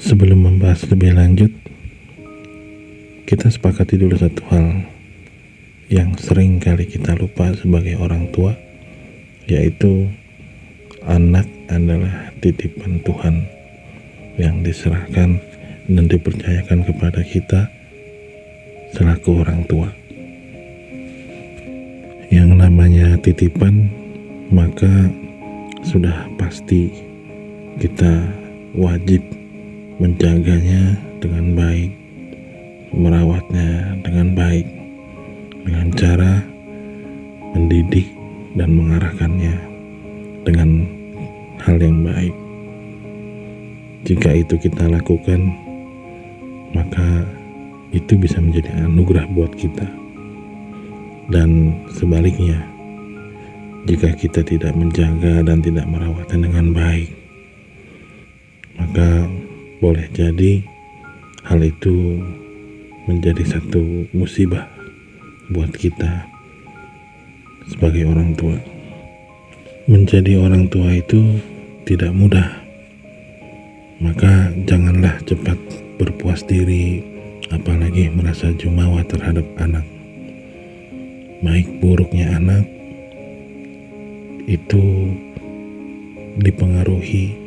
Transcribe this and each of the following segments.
Sebelum membahas lebih lanjut, kita sepakati dulu satu hal yang sering kali kita lupa sebagai orang tua, yaitu anak adalah titipan Tuhan yang diserahkan dan dipercayakan kepada kita selaku orang tua. Yang namanya titipan, maka sudah pasti kita wajib menjaganya dengan baik, merawatnya dengan baik, dengan cara mendidik dan mengarahkannya dengan hal yang baik. Jika itu kita lakukan, maka itu bisa menjadi anugerah buat kita. Dan sebaliknya, jika kita tidak menjaga dan tidak merawatnya dengan baik, maka boleh jadi hal itu menjadi satu musibah buat kita sebagai orang tua. Menjadi orang tua itu tidak mudah, maka janganlah cepat berpuas diri, apalagi merasa jumawa terhadap anak. Baik buruknya anak itu dipengaruhi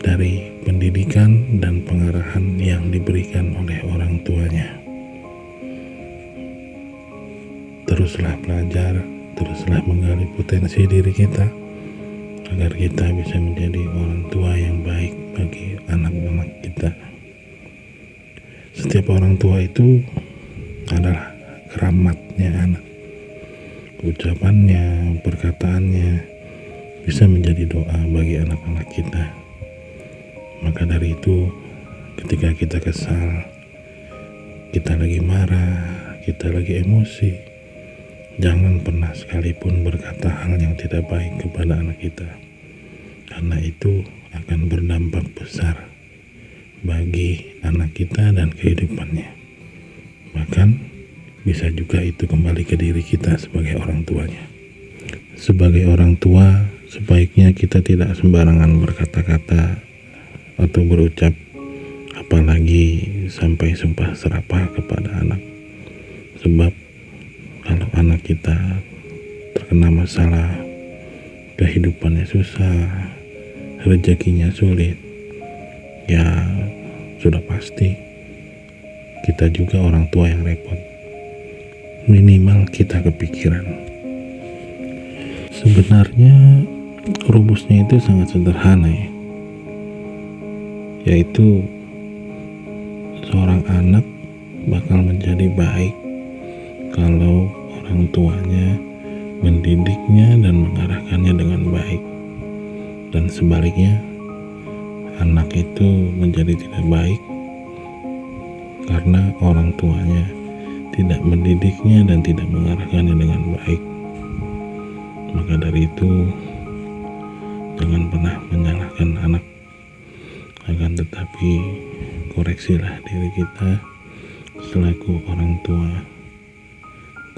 dari pendidikan dan pengarahan yang diberikan oleh orang tuanya. Teruslah belajar, teruslah menggali potensi diri kita agar kita bisa menjadi orang tua yang baik bagi anak-anak kita. Setiap orang tua itu adalah keramatnya anak. Ucapannya, perkataannya bisa menjadi doa bagi anak-anak kita. Maka dari itu, ketika kita kesal, kita lagi marah, kita lagi emosi, jangan pernah sekalipun berkata hal yang tidak baik kepada anak kita, karena itu akan berdampak besar bagi anak kita dan kehidupannya. Bahkan bisa juga itu kembali ke diri kita sebagai orang tuanya. Sebagai orang tua, sebaiknya kita tidak sembarangan berkata-kata atau berucap, apalagi sampai sumpah serapah kepada anak. Sebab kalau anak kita terkena masalah, kehidupannya susah, rezekinya sulit, ya sudah pasti kita juga orang tua yang repot. Minimal kita kepikiran. Sebenarnya rumusnya itu sangat sederhana ya, yaitu seorang anak bakal menjadi baik kalau orang tuanya mendidiknya dan mengarahkannya dengan baik. Dan sebaliknya, anak itu menjadi tidak baik karena orang tuanya tidak mendidiknya dan tidak mengarahkannya dengan baik. Maka dari itu, jangan pernah menyalahkan anak, akan tetapi koreksilah diri kita selaku orang tua.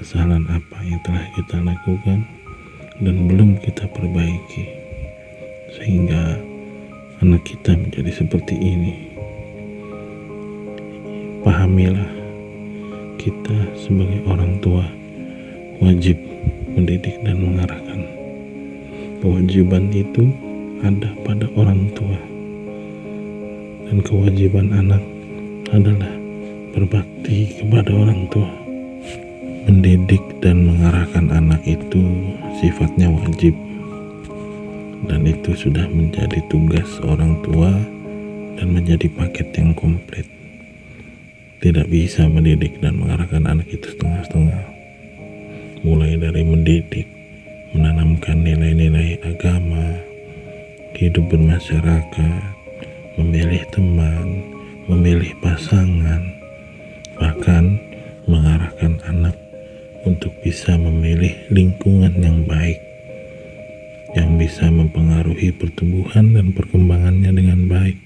Kesalahan apa yang telah kita lakukan dan belum kita perbaiki sehingga anak kita menjadi seperti ini. Pahamilah, kita sebagai orang tua wajib mendidik dan mengarahkan. Kewajiban itu ada pada orang tua, dan kewajiban anak adalah berbakti kepada orang tua. Mendidik dan mengarahkan anak itu sifatnya wajib, dan itu sudah menjadi tugas orang tua dan menjadi paket yang komplit. Tidak bisa mendidik dan mengarahkan anak itu setengah-setengah. Mulai dari mendidik, menanamkan nilai-nilai agama, hidup bermasyarakat, memilih teman, memilih pasangan, bahkan mengarahkan anak untuk bisa memilih lingkungan yang baik, yang bisa mempengaruhi pertumbuhan dan perkembangannya dengan baik,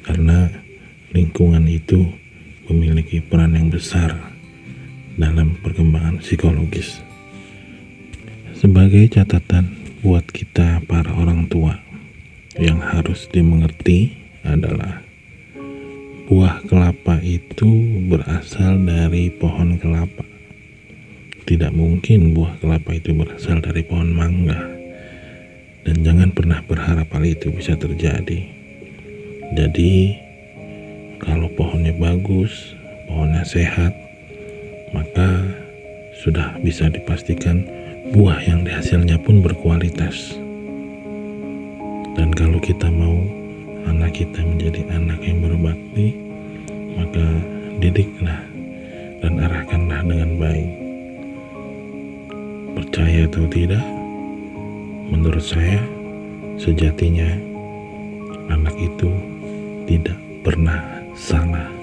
karena lingkungan itu memiliki peran yang besar dalam perkembangan psikologis. Sebagai catatan buat kita para orang tua, yang harus dimengerti adalah buah kelapa itu berasal dari pohon kelapa. Tidak mungkin buah kelapa itu berasal dari pohon mangga. Dan jangan pernah berharap hal itu bisa terjadi. Jadi, kalau pohonnya bagus, pohonnya sehat, maka sudah bisa dipastikan buah yang dihasilnya pun berkualitas. Dan kalau kita mau anak kita menjadi anak yang berbakti, maka didiklah dan arahkanlah dengan baik. Percaya atau tidak, menurut saya sejatinya anak itu tidak pernah salah.